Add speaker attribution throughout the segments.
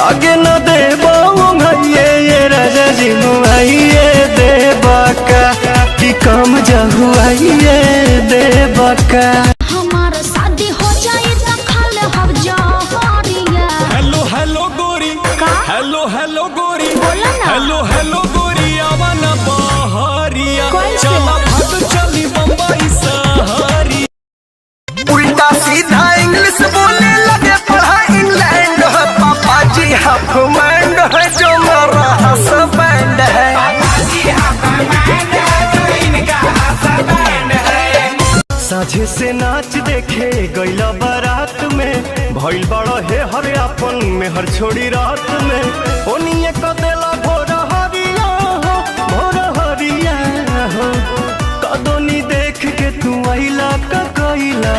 Speaker 1: लागे न देबा ये राजा जी मुआइए देबा का कि कम जहुआइए देबा का।
Speaker 2: हमार शादी हो जाए तो खाले हम जहरिया।
Speaker 3: हेलो हेलो गोरी हेलो हेलो गोरी
Speaker 2: बोला ना।
Speaker 3: हेलो हेलो गोरी आवन बहरिया
Speaker 2: कैसे?
Speaker 3: चला भाग चली बम्बई सहरी।
Speaker 1: उल्टा सीधा इंग्लिश बोलने लगे पढ़ा इंग्लैंड है पापा जी हाफ मैंड है जो मेरा हस्बैंड है। साझे से नाच देखे गईला बारात में भइल बड़ा हे हर अपन में हर छोड़ी रात में ओनिए क देला भोर हरिया हो कदोनी देख के तू आइला का कइला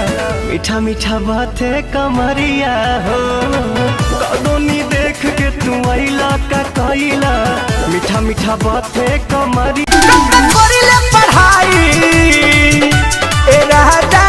Speaker 1: मीठा मीठा बाते कमरिया हो कदोनी देख के तू आइला का कइला मीठा मीठा बाते कमरिया। करिले पढ़ाई ए राजा